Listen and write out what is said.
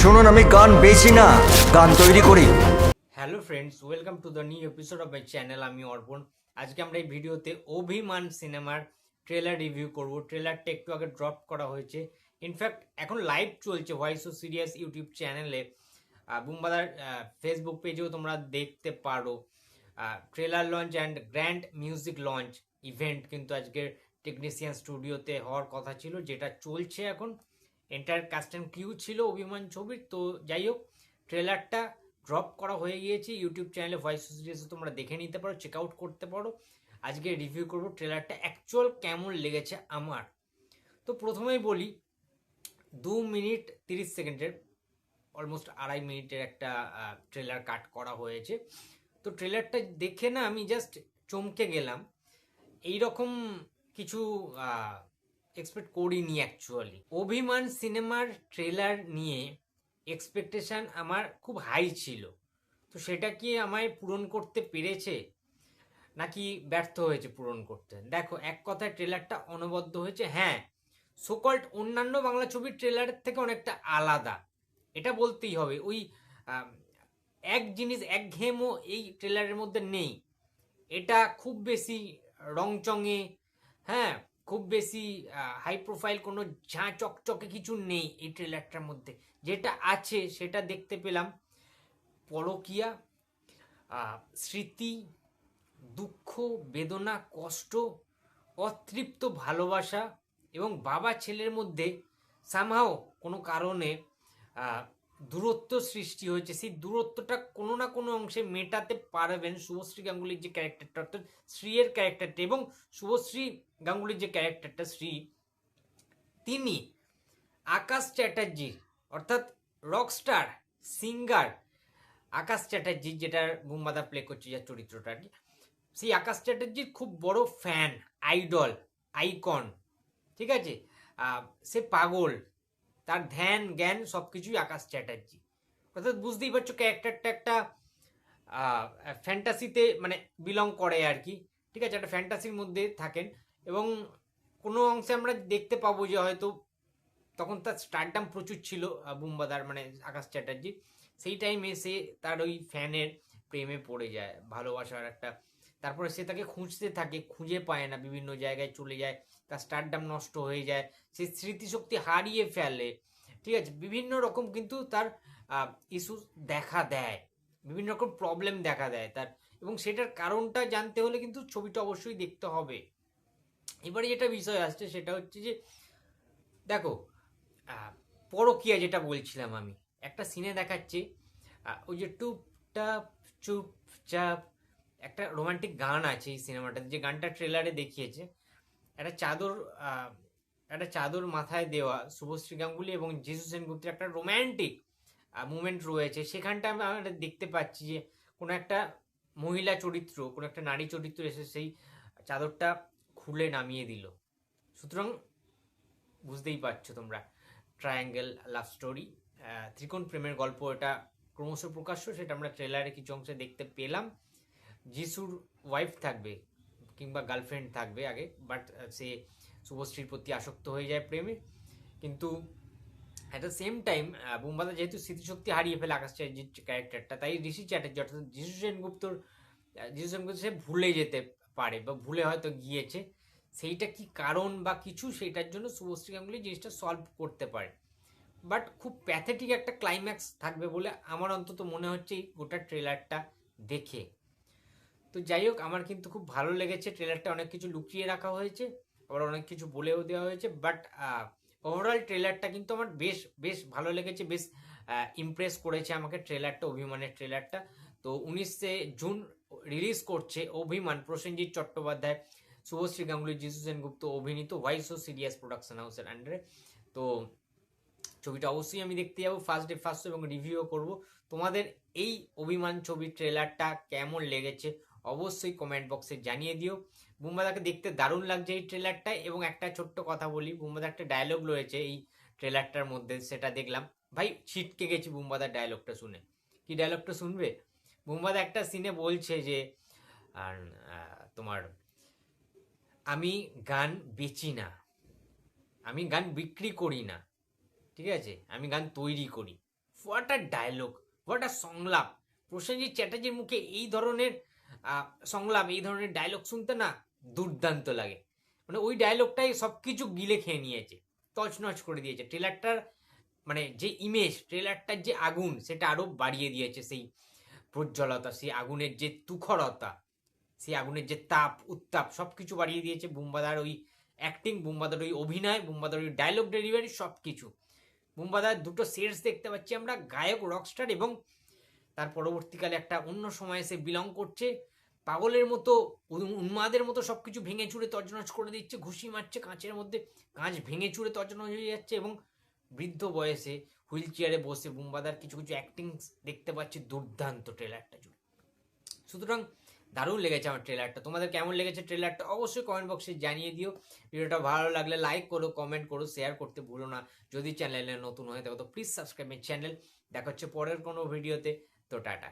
শুনুন, আমি গান বেচি না, গান তৈরি করি। Hello friends, welcome to the new episode of my channel. আমি অর্পণ। আজকে আমরা এই ভিডিওতে অভিমান সিনেমার ট্রেলার রিভিউ করব। ট্রেলারটা একটু আগে ড্রপ করা হয়েছে। ইনফ্যাক্ট এখন লাইভ চলছে ভয়েস ও সিরিয়াস ইউটিউব চ্যানেলে, বুমবাদার ফেসবুক পেজেও তোমরা দেখতে পারো। Trailer launch and grand music launch event কিন্তু আজকের টেকনিশিয়ান স্টুডিওতে হওয়ার কথা ছিল, যেটা চলছে এখন। এন্টায়ার কাস্ট অ্যান্ড ক্রিউ ছিল অভিমান ছবির। তো যাই হোক, ট্রেলারটা ড্রপ করা হয়ে গিয়েছে ইউটিউব চ্যানেলে, ভয়েস সিরিজে তোমরা দেখে নিতে পারো, চেক আউট করতে পারো। আজকে রিভিউ করবো ট্রেলারটা অ্যাকচুয়াল কেমন লেগেছে আমার। তো প্রথমেই বলি, 2 মিনিট 30 সেকেন্ডের, অলমোস্ট 2.5 মিনিটের একটা ট্রেলার কাট করা হয়েছে। তো ট্রেলারটা দেখে না আমি জাস্ট চমকে গেলাম। এইরকম কিছু এক্সপেক্ট করিনি অ্যাকচুয়ালি। অভিমান সিনেমার ট্রেলার নিয়ে এক্সপেকটেশন আমার খুব হাই ছিল। তো সেটা কি আমায় পূরণ করতে পেরেছে নাকি ব্যর্থ হয়েছে পূরণ করতে? দেখো, এক কথায় ট্রেলারটা অনবদ্য হয়েছে। হ্যাঁ, সোকল্ড অন্যান্য বাংলা ছবির ট্রেলারের থেকে অনেকটা আলাদা, এটা বলতেই হবে। ওই আম, এক জিনিস একঘেয়েমও এই ট্রেলারের মধ্যে নেই। এটা খুব বেশি রংচঙে, হ্যাঁ, খুব বেশি হাই প্রোফাইল কোনো ঝাঁ চকচকে কিছু নেই এই ট্রেলারটার মধ্যে। যেটা আছে সেটা দেখতে পেলাম পরকীয়া, স্মৃতি, দুঃখ, বেদনা, কষ্ট, অতৃপ্ত ভালোবাসা এবং বাবা ছেলের মধ্যে সামহাও কোনো কারণে আহ, দূরত্ব সৃষ্টি হয়েছে। সেই দূরত্বটা কোনো না কোনো অংশে মেটাতে পারবেন শুভশ্রী গাঙ্গুলির যে ক্যারেক্টারটা, অর্থাৎ শ্রীয়ের ক্যারেক্টারটা, এবং শুভশ্রী গাঙ্গুলির যে ক্যারেক্টারটা শ্রী, তিনি আকাশ চ্যাটার্জি অর্থাৎ রকস্টার সিঙ্গার আকাশ চ্যাটার্জি, যেটার বুম্বাদা প্লে করছে যার চরিত্রটা আর কি, সেই আকাশ চ্যাটার্জির খুব বড় ফ্যান, আইডল, আইকন। ঠিক আছে, সে পাগল, তার ধ্যান জ্ঞান সব কিছুই আকাশ চ্যাটার্জি। অর্থাৎ বুঝতেই পারছো ক্যারেক্টারটা একটা ফ্যান্টাসিতে মানে বিলং করে আর কি। ঠিক আছে, একটা ফ্যান্টাসির মধ্যে থাকেন, এবং কোনো অংশে আমরা দেখতে পাবো যে হয়তো তখন তার স্টারডাম প্রচুর ছিল বুম্বাদার মানে আকাশ চ্যাটার্জি। সেই টাইমে সে তার ওই ফ্যানের প্রেমে পড়ে যায়, ভালোবাসার একটা। তারপরে সে তাকে খুঁজতে থাকে, খুঁজে পায় না, বিভিন্ন জায়গায় চলে যায়, তার স্টারডাম নষ্ট হয়ে যায়, সে স্মৃতিশক্তি হারিয়ে ফেলে। ঠিক আছে, বিভিন্ন রকম কিন্তু তার ইস্যু দেখা দেয়, বিভিন্ন রকম প্রবলেম দেখা দেয় তার, এবং সেটার কারণটা জানতে হলে কিন্তু ছবিটা অবশ্যই দেখতে হবে। এবারে যেটা বিষয় আসছে সেটা হচ্ছে যে, দেখো, পরকীয়া যেটা বলছিলাম আমি, একটা সিনে দেখাচ্ছে ওই যে টুপটাপ চুপচাপ, একটা রোমান্টিক গান আছে এই সিনেমাটাতে, যে গানটা ট্রেলারে দেখিয়েছে। একটা চাদর আহ, একটা চাদর মাথায় দেওয়া শুভশ্রী গাঙ্গুলি এবং যিশু সেনগুপ্তের একটা রোম্যান্টিক মুভমেন্ট রয়েছে। সেখানটা আমরা দেখতে পাচ্ছি যে কোনো একটা মহিলা চরিত্র, কোনো একটা নারী চরিত্র এসে সেই চাদরটা খুলে নামিয়ে দিল। সুতরাং বুঝতেই পারছো তোমরা, ট্রায়াঙ্গেল লাভ স্টোরি, ত্রিকোণ প্রেমের গল্প, এটা ক্রমশ প্রকাশ্য, সেটা আমরা ট্রেলারে কিছু অংশে দেখতে পেলাম। যিশুর ওয়াইফ থাকবে কিংবা গার্লফ্রেন্ড থাকবে আগে, বাট সে শুভশ্রীর প্রতি আসক্ত হয়ে যায় প্রেমে। কিন্তু অ্যাট দ্য সেম টাইম বুম্বাদা যেহেতু স্মৃতিশক্তি হারিয়ে ফেলে আকাশ চ্যাটার্জির ক্যারেক্টারটা, তাই ঋষি চ্যাটার্জি অর্থাৎ যিশু সেনগুপ্ত সে ভুলে যেতে পারে বা ভুলে হয়তো গিয়েছে। সেইটা কি কারণ বা কিছু, সেইটার জন্য শুভশ্রী গাঙ্গুলি জিনিসটা সলভ করতে পারে। বাট খুব প্যাথেটিক একটা ক্লাইম্যাক্স থাকবে বলে আমার অন্তত মনে হচ্ছে এই গোটা ট্রেলারটা দেখে। তো যাই হোক, আমার কিন্তু খুব ভালো লেগেছে ট্রেলারটা। অনেক কিছু লুকিয়ে রাখা হয়েছে, আবার অনেক কিছু বলেও দেওয়া হয়েছে, বাট ওভারঅল ট্রেলারটা কিন্তু আমার বেশ বেশ ভালো লেগেছে, বেশ ইমপ্রেস করেছে আমাকে ট্রেলারটা, অভিমানের ট্রেলারটা। তো 19শে জুন রিলিজ করছে অভিমান, প্রসেনজিৎ চট্টোপাধ্যায়, শুভশ্রী গাঙ্গুলি, যিশু সেনগুপ্ত অভিনীত ভয়েস ও সিরিয়াস প্রোডাকশন হাউসের আন্ডারে। তো ছবিটা অবশ্যই আমি দেখতে যাবো ফার্স্ট ডে ফার্স্ট, এবং রিভিউও করব। তোমাদের এই অভিমান ছবির ট্রেলারটা কেমন লেগেছে অবশ্যই কমেন্ট বক্সে জানিয়ে দিও। বুম্বাদাকে দেখতে দারুণ লাগছে এই ট্রেলারটায়। এবং একটা ছোট্ট কথা বলি, বুম্বাদার একটা ডায়লগ রয়েছে এই ট্রেলারটার মধ্যে, সেটা দেখলাম, ভাই ছিটকে গেছি বুম্বাদার ডায়লগটা শুনে। কি ডায়লগটা শুনবে? বুম্বাদা একটা সিনে বলছে যে আর তোমার, আমি গান বেচি না, আমি গান বিক্রি করি না, ঠিক আছে, আমি গান তৈরি করি। What are dialogue, what are সংলাপ। প্রসেনজিৎ চ্যাটার্জির মুখে এই ধরনের সংলাপ, এই ধরনের ডায়লগ শুনতে না দুর্দান্ত লাগে। মানে ওই ডায়লগটাই সব কিছু গিলে খেয়ে নিয়েছে, তছনছ করে দিয়েছে। ট্রেলারটার মানে যে ইমেজ, ট্রেলারটার যে আগুন, সেটা আরও বাড়িয়ে দিয়েছে। সেই প্রজ্জ্বলতা, সেই আগুনের যে তুখরতা, সেই আগুনের যে তাপ উত্তাপ, সব কিছু বাড়িয়ে দিয়েছে বুম্বাদার ওই অ্যাক্টিং, বুম্বাদার ওই অভিনয়, বুম্বাদার ওই ডায়লগ ডেলিভারি, সব কিছু। বুম্বাদার দুটো সেটস দেখতে পাচ্ছি আমরা, গায়ক, রকস্টার, এবং তার পরবর্তীকালে একটা অন্য সময়ে সে বিলং করছে, পাগলের মতো, উন্মাদের মতো সব কিছু ভেঙে চুরে তছনছ করে দিচ্ছে, ঘুষি মারছে কাঁচের মধ্যে, কাঁচ ভেঙে চুরে তছনছ হয়ে যাচ্ছে। এবং বৃদ্ধ বয়সে হুইল চেয়ারে বসে বুম্বাদার কিছু কিছু অ্যাক্টিং দেখতে পাচ্ছি দুর্দান্ত ট্রেলারটা জুড়ে। সুতরাং দারুণ লেগেছে আমার ট্রেলারটা। তোমাদের কেমন লেগেছে ট্রেলারটা অবশ্যই কমেন্ট বক্সে জানিয়ে দিও। ভিডিওটা ভালো লাগলে লাইক করো, কমেন্ট করো, শেয়ার করতে ভুলো না। যদি চ্যানেলে নতুন হয়ে থাকো তো প্লিজ সাবস্ক্রাইব মাই চ্যানেল। দেখা হচ্ছে পরের কোনো ভিডিওতে। তো টাটা।